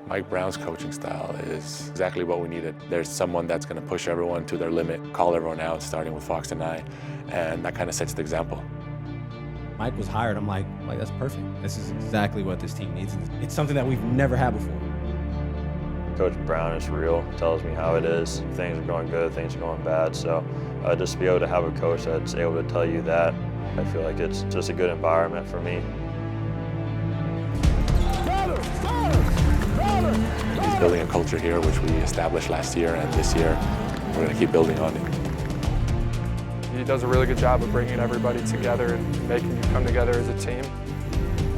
Mike Brown's coaching style is exactly what we needed. There's someone that's going to push everyone to their limit, call everyone out, starting with Fox and I, and that kind of sets the example. Mike was hired, I'm like, that's perfect. This is exactly what this team needs. It's something that we've never had before. Coach Brown is real, tells me how it is. Things are going good, things are going bad. So just to be able to have a coach that's able to tell you that, I feel like it's just a good environment for me. He's building a culture here, which we established last year, and this year we're going to keep building on it. He does a really good job of bringing everybody together and making you come together as a team.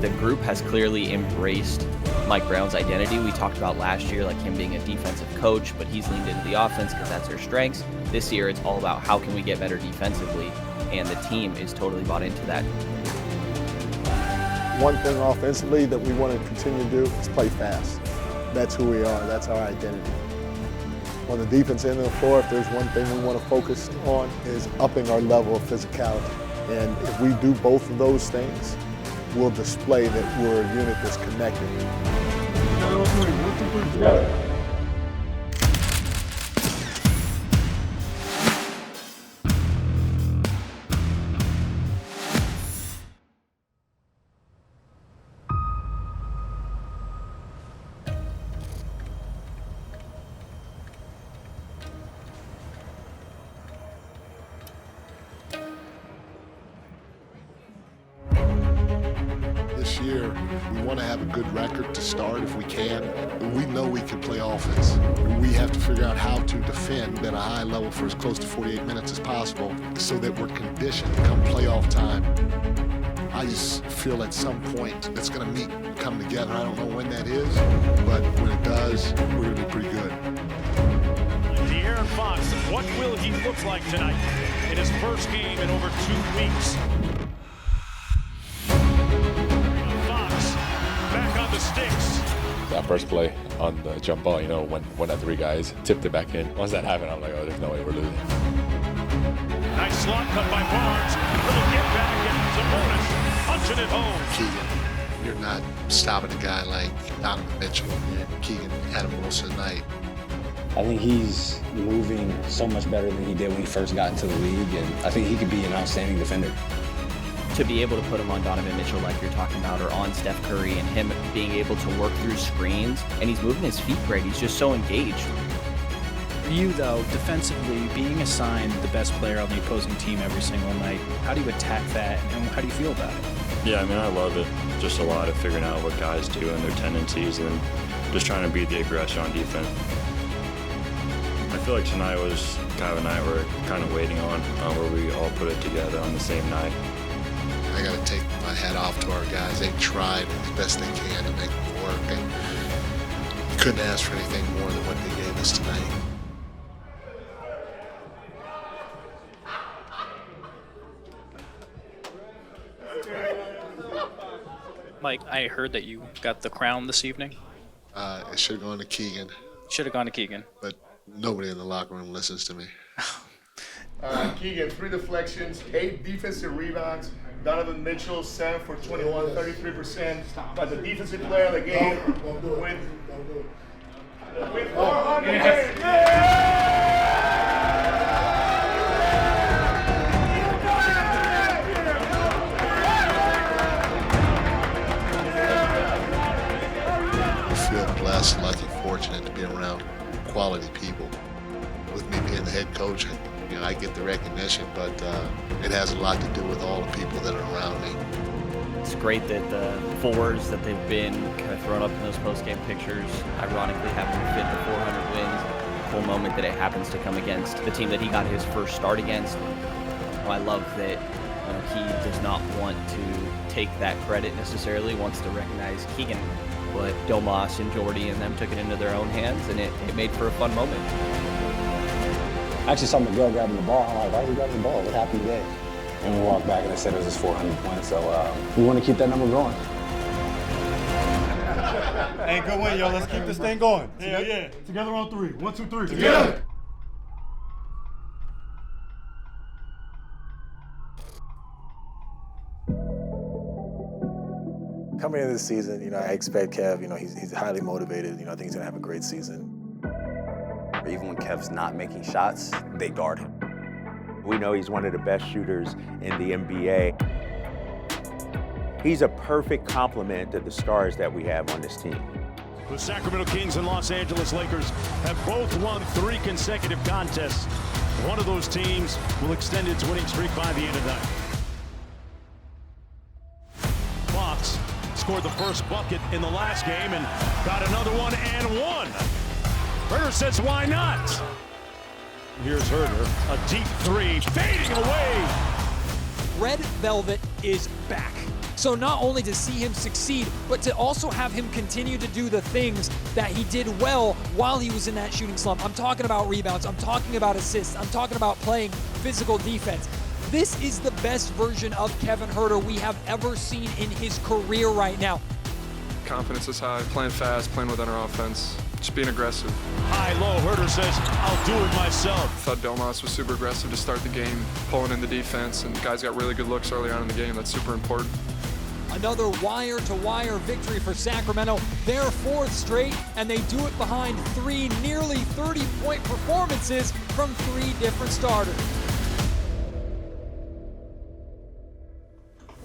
The group has clearly embraced Mike Brown's identity. We talked about last year, like him being a defensive coach, but he's leaned into the offense because that's their strengths. This year, it's all about how can we get better defensively, and the team is totally bought into that. One thing offensively that we want to continue to do is play fast. That's who we are. That's our identity. On the defense end of the floor, if there's one thing we want to focus on is upping our level of physicality. And if we do both of those things, we'll display that we're a unit that's connected. This year, we want to have a good record to start if we can. We know we can play offense. We have to figure out how to defend at a high level for as close to 48 minutes as possible so that we're conditioned come playoff time. I just feel at some point it's going to come together. I don't know when that is, but when it does, we're going to be pretty good. De'Aaron Fox, what will he look like tonight in his first game in over 2 weeks? Sticks. That first play on the jump ball, when that three guys tipped it back in. Once that happened, I'm like, oh, there's no way we're losing. Nice slot cut by Barnes. Little get back and Sabonis punching it home. Keegan, you're not stopping a guy like Donovan Mitchell and Keegan had him most of the night. I think he's moving so much better than he did when he first got into the league, and I think he could be an outstanding defender. To be able to put him on Donovan Mitchell like you're talking about, or on Steph Curry, and him being able to work through screens, and he's moving his feet great. He's just so engaged. For you, though, defensively, being assigned the best player on the opposing team every single night, how do you attack that, and how do you feel about it? Yeah, I love it. Just a lot of figuring out what guys do and their tendencies, and just trying to beat the aggression on defense. I feel like tonight was kind of a night we're kind of waiting on, where we all put it together on the same night. I got to take my hat off to our guys. They tried as best they can to make it work, and you couldn't ask for anything more than what they gave us tonight. Mike, I heard that you got the crown this evening. It should have gone to Keegan. Should have gone to Keegan. But nobody in the locker room listens to me. Keegan, 3 deflections, 8 defensive rebounds. Donovan Mitchell, 7 for 21, 33%. But the defensive player of the game with 400 wins. I feel blessed, lucky, fortunate to be around quality people. With me being the head coach, I get the recognition, but it has a lot to do with all the people that are around me. It's great that the fours that they've been kind of thrown up in those post-game pictures, ironically happen to fit the 400 wins. The cool moment that it happens to come against the team that he got his first start against. I love that he does not want to take that credit necessarily, wants to recognize Keegan. But Domas and Jordy and them took it into their own hands, and it made for a fun moment. I actually saw Miguel grabbing the ball. I'm like, why are you grabbing the ball? What happened today? And we walked back and they said it was his 400 points. So we want to keep that number going. Hey, good win, yo. Let's keep this thing going. Yeah. Together on 3. 1, 2, 3. Together. Coming into this season, I expect Kev, he's highly motivated. I think he's gonna have a great season. Even when Kev's not making shots, they guard him. We know he's one of the best shooters in the NBA. He's a perfect complement to the stars that we have on this team. The Sacramento Kings and Los Angeles Lakers have both won 3 consecutive contests. One of those teams will extend its winning streak by the end of the night. Fox scored the first bucket in the last game and got another one and won. Herder says, why not? Here's Herder, a deep 3, fading away. Red Velvet is back. So not only to see him succeed, but to also have him continue to do the things that he did well while he was in that shooting slump. I'm talking about rebounds, I'm talking about assists, I'm talking about playing physical defense. This is the best version of Kevin Herder we have ever seen in his career right now. Confidence is high, playing fast, playing within our offense, just being aggressive. High-low, Herder says, I'll do it myself. I thought Delmas was super aggressive to start the game, pulling in the defense, and guys got really good looks early on in the game. That's super important. Another wire-to-wire victory for Sacramento, their 4th straight, and they do it behind 3 nearly 30-point performances from 3 different starters.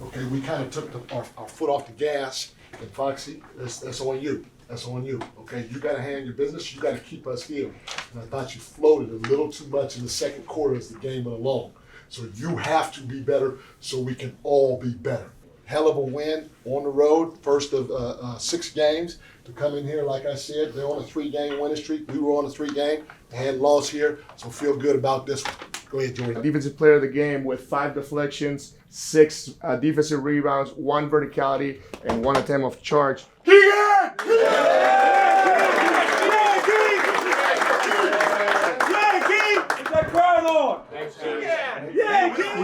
Okay, we kind of took our foot off the gas, and Foxy, that's on you. That's on you. Okay, you got to handle your business. You got to keep us here. And I thought you floated a little too much in the second quarter as the game went along. So you have to be better so we can all be better. Hell of a win on the road, first of 6 games to come in here. Like I said, they're on a 3-game winning streak. We were on a 3-game. They had lost here, so feel good about this one. Go ahead, Jordan. Defensive player of the game with 5 deflections, 6 defensive rebounds, 1 verticality, and 1 attempt of charge. We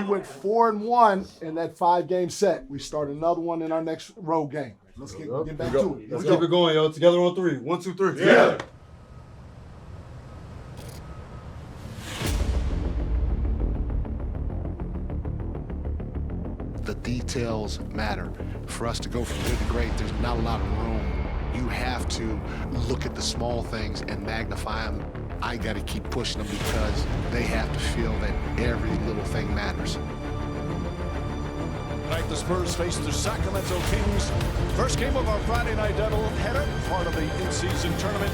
went 4-1 in that 5-game set. We start another one in our next road game. Let's get back to it. Let's keep it going, yo. Together on 3. 1, 2, 3. Together. The details matter. For us to go from good to great, there's not a lot of room. You have to look at the small things and magnify them. I got to keep pushing them because they have to feel that every little thing matters. Tonight the Spurs face the Sacramento Kings. First game of our Friday night doubleheader, part of the in-season tournament.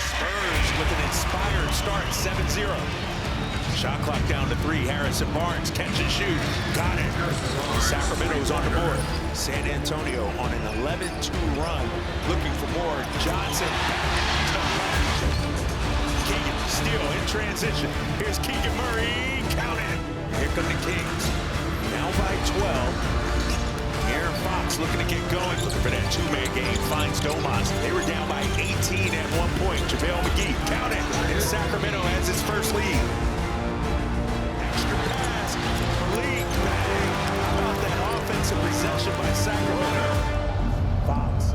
Spurs with an inspired start, 7-0. Shot clock down to 3. Harrison Barnes, catch and shoot. Got it. Sacramento's on the board. San Antonio on an 11-2 run. Looking for more. Johnson. Keegan, steal in transition. Here's Keegan Murray. Count it. Here come the Kings. Now by 12. Aaron Fox looking to get going. Looking for that 2-man game. Finds Domas. They were down by 18 at one point. JaVale McGee. Count it. And Sacramento has its first lead. Offensive possession by Sacramento. Fox.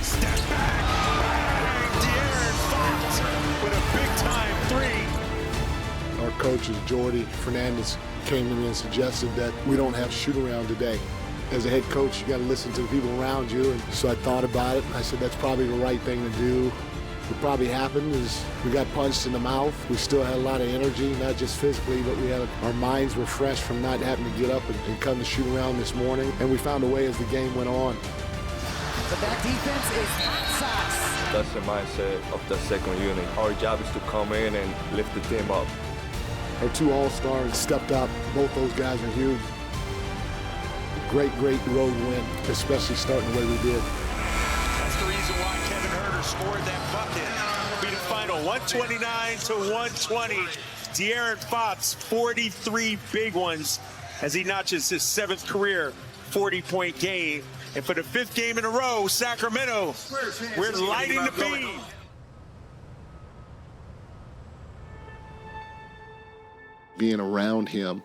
Step back. De'Aaron Fox with a big-time 3. Our coaches, Jordy Fernandez, came to me and suggested that we don't have shoot-around today. As a head coach, you got to listen to the people around you. And so I thought about it, and I said that's probably the right thing to do. What probably happened is we got punched in the mouth. We still had a lot of energy, not just physically, but our minds were fresh from not having to get up and come to shoot around this morning. And we found a way as the game went on. But that defense is hot sauce. That's the mindset of the second unit. Our job is to come in and lift the team up. Our 2 all-stars stepped up. Both those guys are huge. Great road win, especially starting the way we did. That's the reason why Kevin Herder scored that bucket. Beat a final 129-120. De'Aaron Fox, 43 big ones as he notches his 7th career 40-point game. And for the 5th game in a row, Sacramento, we're lighting the beam. Being around him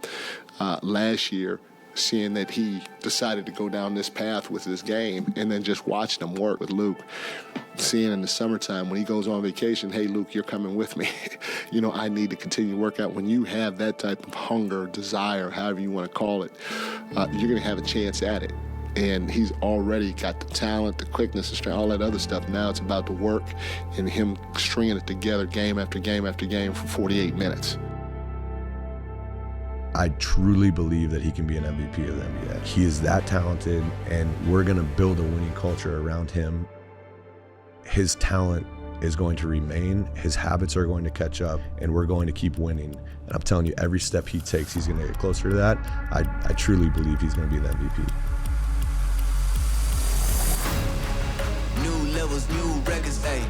last year, seeing that he decided to go down this path with his game, and then just watching him work with Luke, seeing in the summertime when he goes on vacation, hey, Luke, you're coming with me. You know, I need to continue to work out. When you have that type of hunger, desire, however you want to call it, you're going to have a chance at it. And he's already got the talent, the quickness, the strength, all that other stuff. Now it's about the work and him stringing it together game after game after game for 48 minutes. I truly believe that he can be an MVP of the NBA. He is that talented, and we're going to build a winning culture around him. His talent is going to remain, his habits are going to catch up, and we're going to keep winning. And I'm telling you, every step he takes, he's going to get closer to that. I truly believe he's going to be the MVP. New levels, new records, ayy,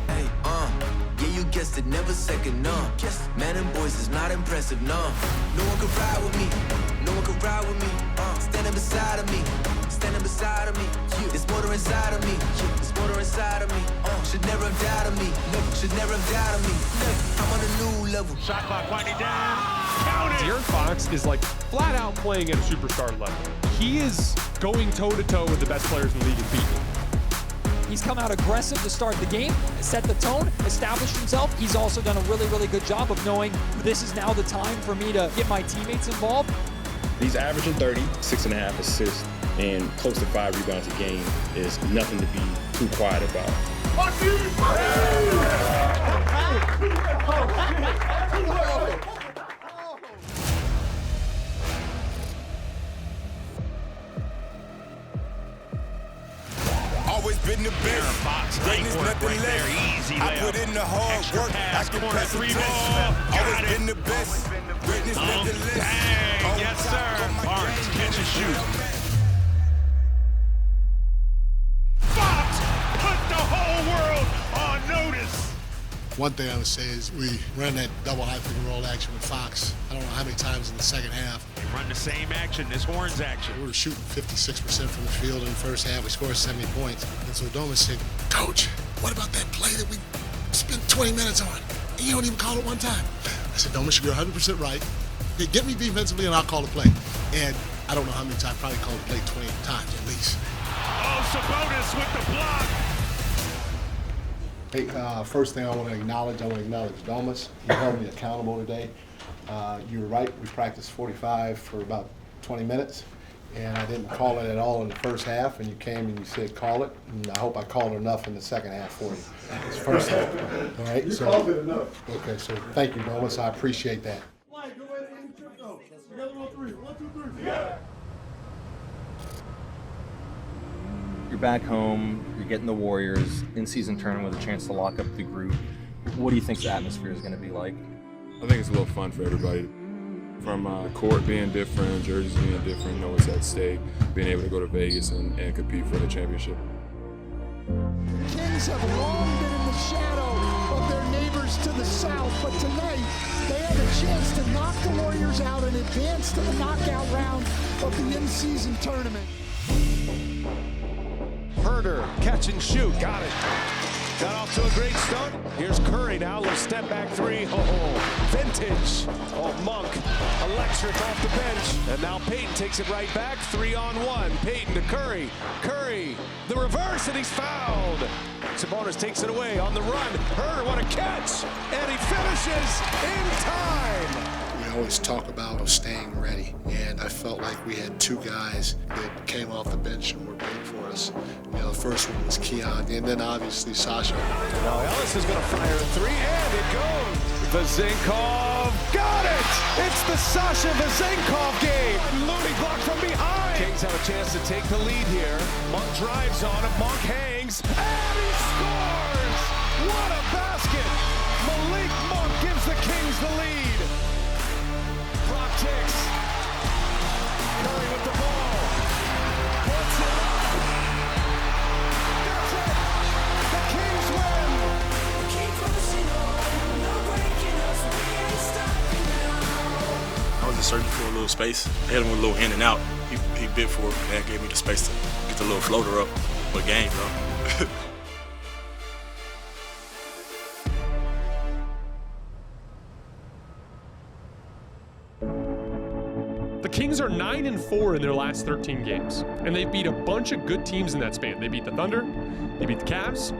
yeah, you guessed it, never second, man and boys is not impressive, no one can ride with me, no one can ride with me, standing beside of me, it's motor inside of me, should never have doubted me, I'm on a new level. Shot clock winding down. Count it. De'Aaron Fox is like flat out playing at a superstar level. He is going toe-to-toe with the best players in the league and beating them. He's come out aggressive to start the game, set the tone, established himself. He's also done a really, really good job of knowing this is now the time for me to get my teammates involved. He's averaging 30, 6.5 assists, and close to 5 rebounds a game is nothing to be too quiet about. Always been the best. Greatness, nothing less. I put in the hard work. I can pass the test. Always been the best. Greatness, nothing less. Bang. Yes, sir. Barnes, catch and shoot. Fox put the whole world on notice. One thing I would say is we ran that double high pick and roll action with Fox. I don't know how many times in the second half. They run the same action, this Horns action. We were shooting 56% from the field in the first half. We scored 70 points. And so Domas said, Coach, what about that play that we spent 20 minutes on? And you don't even call it one time. I said, Domas, you're 100% right. Hey, get me defensively and I'll call the play. And I don't know how many times, probably called the play 20 times at least. Oh, Sabonis with the block. Hey, first thing I want to acknowledge Domas. He held me accountable today. You were right, we practiced 45 for about 20 minutes, and I didn't call it at all in the first half, and you came and you said call it, and I hope I called enough in the second half for you. It's first half, all right? You called it enough. Okay, so thank you, Domas, I appreciate that. You're back home, you're getting the Warriors in-season tournament with a chance to lock up the group. What do you think the atmosphere is going to be like? I think it's a little fun for everybody. From court being different, jerseys being different, you know what's at stake, being able to go to Vegas and compete for the championship. The Kings have long been in the shadow of their neighbors to the south, but tonight they have a chance to knock the Warriors out and advance to the knockout round of the in-season tournament. Herder, catch and shoot, got it. Got off to a great start. Here's Curry now, little step back three. Oh, vintage. Oh, Monk, electric off the bench. And now Payton takes it right back, 3-on-1. Payton to Curry. Curry, the reverse, and he's fouled. Sabonis takes it away on the run. Herder, what a catch. And he finishes in time. We always talk about staying ready, and I felt like we had two guys that came off the bench and were big for us. You know, the first one was Keon, and then obviously Sasha. Now Ellis is going to fire a three, and it goes. Vazenkov got it! It's the Sasha Vazenkov game. Looney blocked from behind. Kings have a chance to take the lead here. Monk drives on him. Monk hangs, and he scores! What a basket! Malik Monk gives the Kings the lead. Clock ticks. Curry with the ball. Puts it up. That's it. The Kings win. Keep pushing on. No breaking us. We ain't stopping now. I was just searching for a little space. I hit him with a little in and out. He bit for it, and that gave me the space to get the little floater up. But game, though. The Kings are 9-4 in their last 13 games, and they beat a bunch of good teams in that span. They beat the Thunder, they beat the Cavs,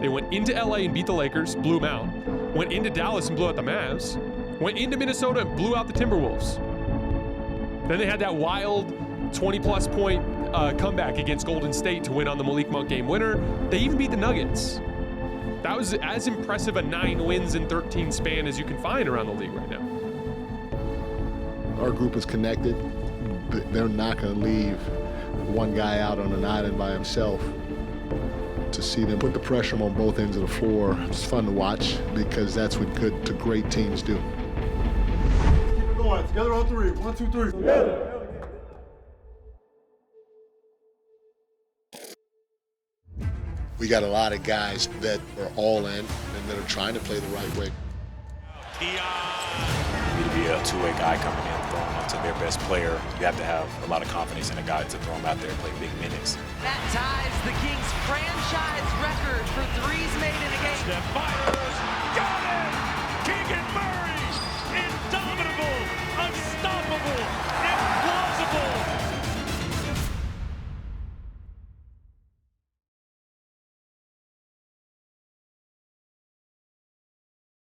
They went into LA and beat the Lakers, blew them out. Went into Dallas and blew out the Mavs. Went into Minnesota and blew out the Timberwolves. Then they had that wild 20-plus point comeback against Golden State to win on the Malik Monk game winner. They even beat the Nuggets. That was as impressive a 9 wins in 13 span as you can find around the league right now. Our group is connected. They're not going to leave one guy out on an island by himself. To see them put the pressure on both ends of the floor, it's fun to watch because that's what good to great teams do. Keep it going. Together on 3. 1, 2, 3. Together. We got a lot of guys that are all in and that are trying to play the right way. To be a two-way guy coming in, throwing up to their best player, you have to have a lot of confidence in a guy to throw him out there and play big minutes. That ties the Kings' franchise record for threes made in a game. Steph fires, got it! Keegan